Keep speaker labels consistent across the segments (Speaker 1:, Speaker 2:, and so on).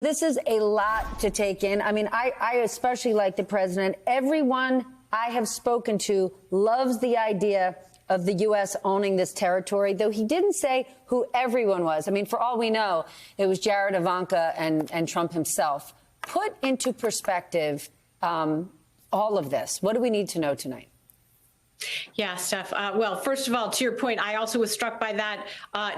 Speaker 1: This is a lot to take in. I mean, I especially like the president. Everyone I have spoken to loves the idea of the U.S. owning this territory, though he didn't say who everyone was. I mean, for all we know, it was Jared, Ivanka, and Trump himself. Put into perspective all of this. What do we need to know tonight?
Speaker 2: Yeah, Steph. Well, first of all, to your point, I also was struck by that.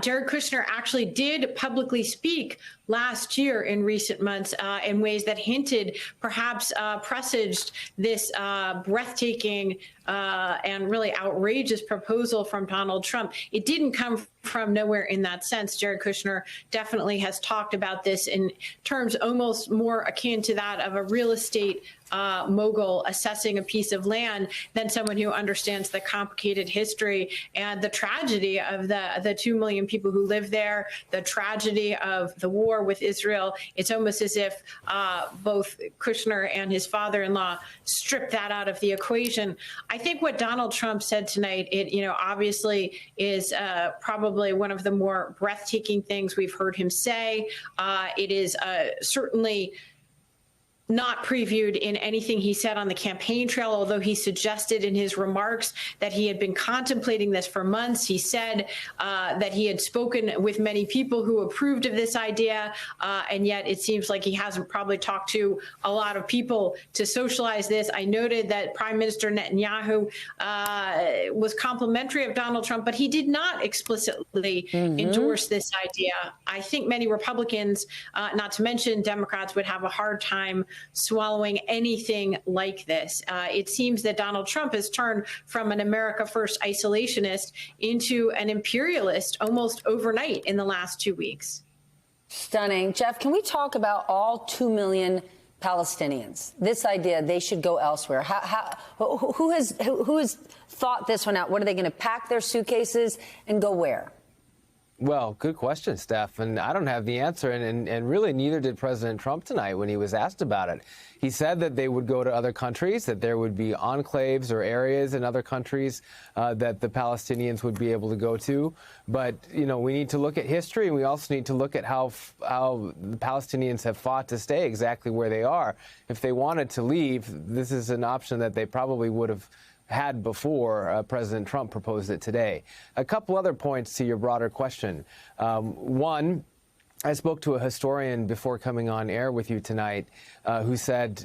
Speaker 2: Jared Kushner actually did publicly speak last year in recent months in ways that hinted, perhaps presaged this breathtaking and really outrageous proposal from Donald Trump. It didn't come from nowhere in that sense. Jared Kushner definitely has talked about this in terms almost more akin to that of a real estate mogul assessing a piece of land than someone who understands the complicated history and the tragedy of the 2 million people who live there, the tragedy of the war with Israel. It's almost as if both Kushner and his father-in-law stripped that out of the equation. I think what Donald Trump said tonight, obviously is probably one of the more breathtaking things we've heard him say. It is certainly not previewed in anything he said on the campaign trail, although he suggested in his remarks that he had been contemplating this for months. He said that he had spoken with many people who approved of this idea, and yet it seems like he hasn't probably talked to a lot of people to socialize this. I noted that Prime Minister Netanyahu was complimentary of Donald Trump, but he did not explicitly endorse this idea. I think many Republicans, not to mention Democrats, would have a hard time swallowing anything like this. It seems that Donald Trump has turned from an America First isolationist into an imperialist almost overnight in the last 2 weeks.
Speaker 1: Stunning. Jeff, can we talk about all 2 million Palestinians? This idea they should go elsewhere. Who has thought this one out? What are they going to pack their suitcases and go where?
Speaker 3: Well, good question, Steph. And I don't have the answer. And really, neither did President Trump tonight when he was asked about it. He said that they would go to other countries, that there would be enclaves or areas in other countries that the Palestinians would be able to go to. But, we need to look at history, and we also need to look at how the Palestinians have fought to stay exactly where they are. If they wanted to leave, this is an option that they probably would have had before President Trump proposed it today. A couple other points to your broader question. One, I spoke to a historian before coming on air with you tonight who said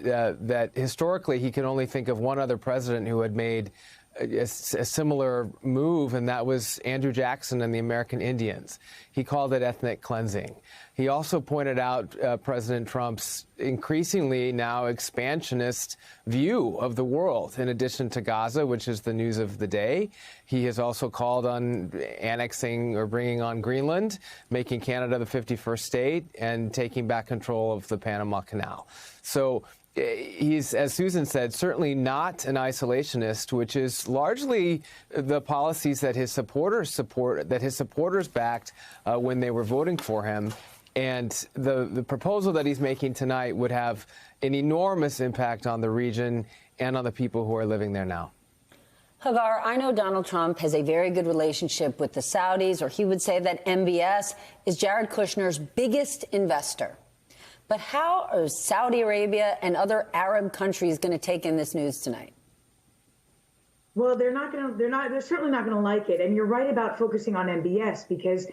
Speaker 3: that historically he could only think of one other president who had made a similar move, and that was Andrew Jackson and the American Indians. He called it ethnic cleansing. He also pointed out President Trump's increasingly now expansionist view of the world. In addition to Gaza, which is the news of the day, he has also called on annexing or bringing on Greenland, making Canada the 51st state, and taking back control of the Panama Canal. So he's, as Susan said, certainly not an isolationist, which is largely the policies that his supporters backed when they were voting for him. And the proposal that he's making tonight would have an enormous impact on the region and on the people who are living there now.
Speaker 1: Hagar, I know Donald Trump has a very good relationship with the Saudis, or he would say that MBS is Jared Kushner's biggest investor. But how are Saudi Arabia and other Arab countries going to take in this news tonight?
Speaker 4: Well, they're certainly not going to like it. And you're right about focusing on MBS, because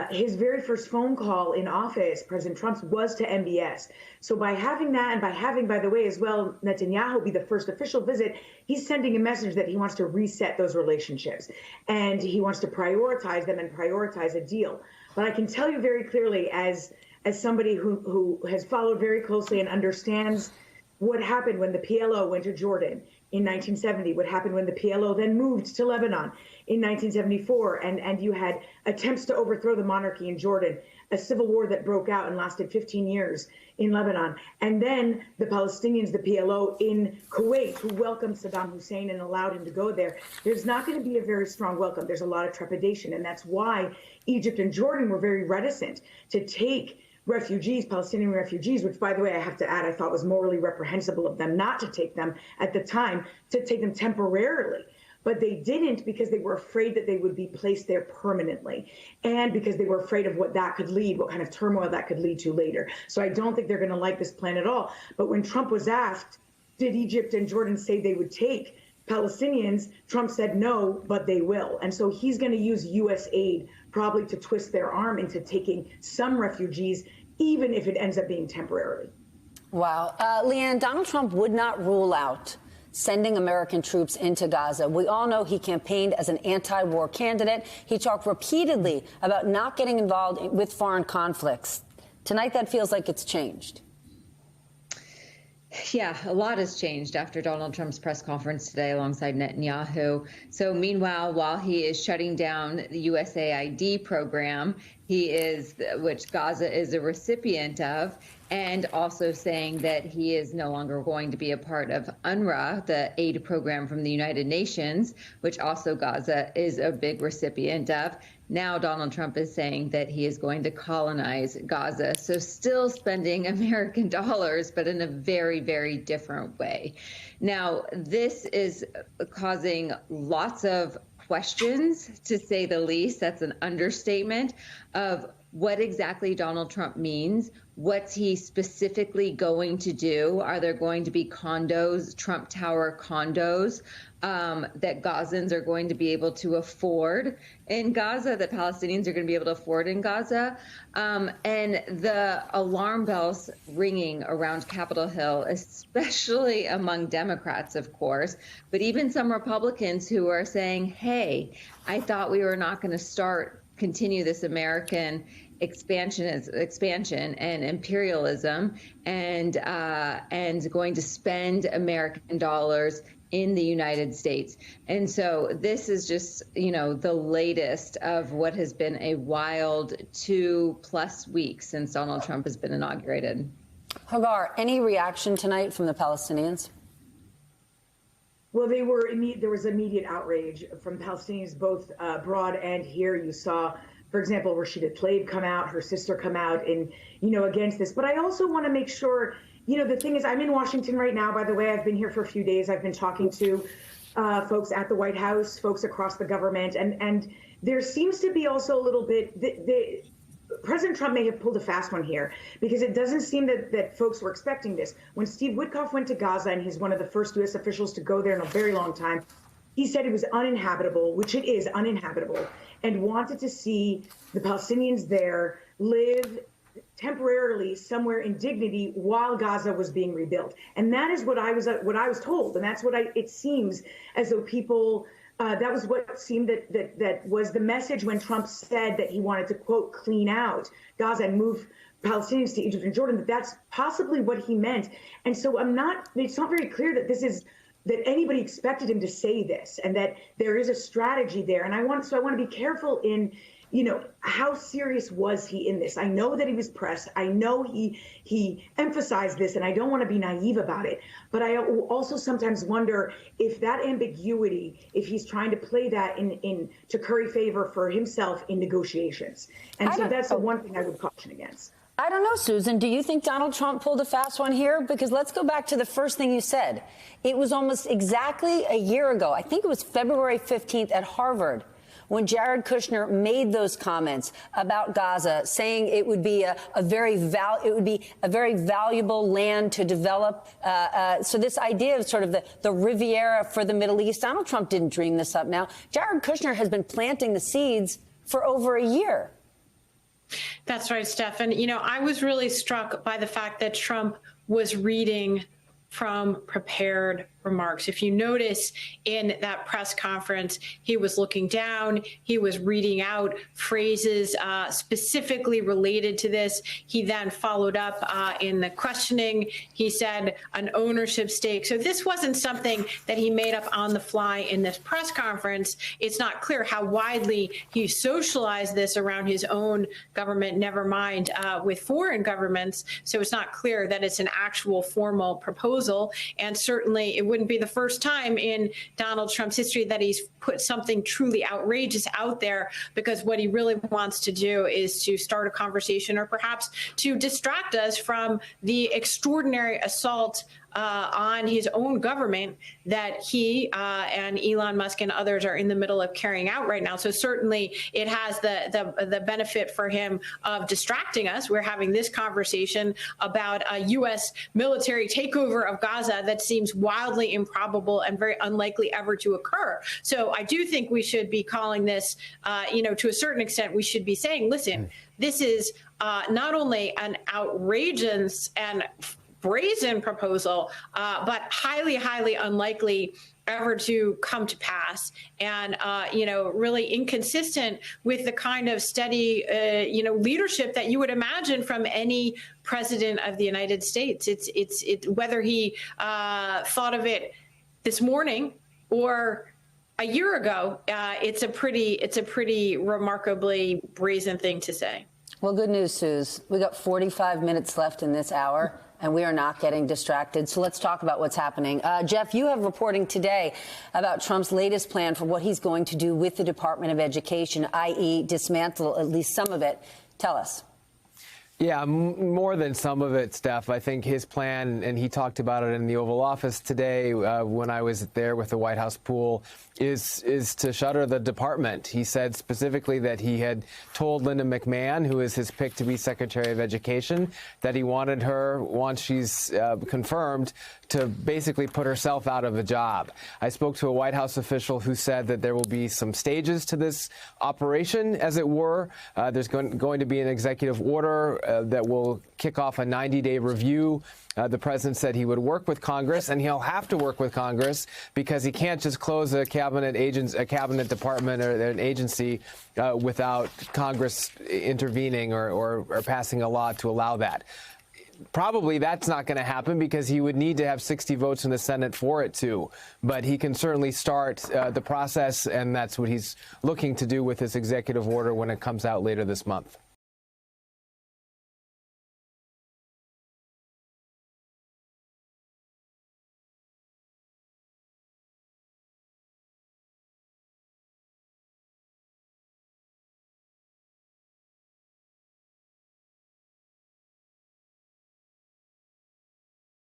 Speaker 4: his very first phone call in office, President Trump's, was to MBS. So by having that, and by having, by the way, as well, Netanyahu be the first official visit, he's sending a message that he wants to reset those relationships, and he wants to prioritize them and prioritize a deal. But I can tell you very clearly, as somebody who has followed very closely and understands what happened when the PLO went to Jordan in 1970, what happened when the PLO then moved to Lebanon in 1974, and you had attempts to overthrow the monarchy in Jordan, a civil war that broke out and lasted 15 years in Lebanon, and then the Palestinians, the PLO in Kuwait, who welcomed Saddam Hussein and allowed him to go there. There's not going to be a very strong welcome. There's a lot of trepidation, and that's why Egypt and Jordan were very reticent to take refugees, Palestinian refugees, which, by the way, I have to add, I thought was morally reprehensible of them not to take them at the time, to take them temporarily. but they didn't because they were afraid that they would be placed there permanently, and because they were afraid of what that could lead, what kind of turmoil that could lead to later. So I don't think they're going to like this plan at all. But when Trump was asked, did Egypt and Jordan say they would take Palestinians, Trump said no, but they will. And so he's going to use U.S. aid probably to twist their arm into taking some refugees, even if it ends up being temporarily.
Speaker 1: Wow. Leanne, Donald Trump would not rule out sending American troops into Gaza. We all know he campaigned as an anti-war candidate. He talked repeatedly about not getting involved with foreign conflicts. Tonight, that feels like it's changed.
Speaker 5: Yeah, a lot has changed after Donald Trump's press conference today alongside Netanyahu. So meanwhile, while he is shutting down the USAID program, which Gaza is a recipient of, and also saying that he is no longer going to be a part of UNRWA, the aid program from the United Nations, which also Gaza is a big recipient of. Now Donald Trump is saying that he is going to colonize Gaza. So still spending American dollars, but in a very, very different way. Now, this is causing lots of questions, to say the least. That's an understatement, of what exactly Donald Trump means. What's he specifically going to do? Are there going to be condos, Trump Tower condos, that Gazans are going to be able to afford in Gaza, that Palestinians are going to be able to afford in Gaza? And the alarm bells ringing around Capitol Hill, especially among Democrats, of course, but even some Republicans who are saying, hey, I thought we were not going to continue this American expansion and imperialism and going to spend American dollars in the United States. And so this is just, the latest of what has been a wild 2+ weeks since Donald Trump has been inaugurated.
Speaker 1: Hagar, any reaction tonight from the Palestinians?
Speaker 4: Well, there was immediate outrage from Palestinians, both abroad and here. You saw, for example, Rashida Tlaib come out, her sister come out, and against this. But I also want to make sure, the thing is, I'm in Washington right now. By the way, I've been here for a few days. I've been talking to folks at the White House, folks across the government, and there seems to be also a little bit. President Trump may have pulled a fast one here, because it doesn't seem that folks were expecting this. When Steve Witkoff went to Gaza, and he's one of the first U.S. officials to go there in a very long time, he said it was uninhabitable, which it is uninhabitable, and wanted to see the Palestinians there live temporarily somewhere in dignity while Gaza was being rebuilt. And that is what I was told, and that's what it seems as though people. That was what seemed that was the message when Trump said that he wanted to, quote, clean out Gaza and move Palestinians to Egypt and Jordan, that's possibly what he meant. And so it's not very clear that anybody expected him to say this, and that there is a strategy there. And I want to be careful in, how serious was he in this? I know that he was pressed. I know he emphasized this, and I don't want to be naive about it. But I also sometimes wonder if that ambiguity, if he's trying to play that to curry favor for himself in negotiations. And so that's the one thing I would caution against.
Speaker 1: I don't know, Susan. Do you think Donald Trump pulled a fast one here? Because let's go back to the first thing you said. It was almost exactly a year ago. I think it was February 15th at Harvard, when Jared Kushner made those comments about Gaza, saying it would be a very valuable land to develop. So this idea of sort of the Riviera for the Middle East, Donald Trump didn't dream this up now. Jared Kushner has been planting the seeds for over a year.
Speaker 2: That's right, Steph. And, I was really struck by the fact that Trump was reading from prepared remarks. If you notice in that press conference, he was looking down, he was reading out phrases specifically related to this. He then followed up in the questioning. He said an ownership stake. So this wasn't something that he made up on the fly in this press conference. It's not clear how widely he socialized this around his own government, never mind with foreign governments. So it's not clear that it's an actual formal proposal. And certainly it wouldn't be the first time in Donald Trump's history that he's put something truly outrageous out there, because what he really wants to do is to start a conversation, or perhaps to distract us from the extraordinary assault on his own government that he and Elon Musk and others are in the middle of carrying out right now. So certainly it has the benefit for him of distracting us. We're having this conversation about a U.S. military takeover of Gaza that seems wildly improbable and very unlikely ever to occur. So I do think we should be calling this, to a certain extent, we should be saying, listen, this is not only an outrageous and brazen proposal, but highly, highly unlikely ever to come to pass, and really inconsistent with the kind of steady leadership that you would imagine from any president of the United States. It's whether he thought of it this morning or a year ago, it's a pretty remarkably brazen thing to say.
Speaker 1: Well, good news, Suze. We got 45 minutes left in this hour, and we are not getting distracted. So let's talk about what's happening. Jeff, you have reporting today about Trump's latest plan for what he's going to do with the Department of Education, i.e. dismantle at least some of it. Tell us.
Speaker 3: Yeah, more than some of it, Steph. I think his plan, and he talked about it in the Oval Office today when I was there with the White House pool, is to shutter the department. He said specifically that he had told Linda McMahon, who is his pick to be Secretary of Education, that he wanted her, once she's confirmed, to basically put herself out of a job. I spoke to a White House official who said that there will be some stages to this operation, as it were. There's going to be an executive order that will kick off a 90-day review. The president said he would work with Congress, and he'll have to work with Congress because he can't just close a cabinet department or an agency without Congress intervening or passing a law to allow that. Probably that's not going to happen because he would need to have 60 votes in the Senate for it to. But he can certainly start the process, and that's what he's looking to do with this executive order when it comes out later this month.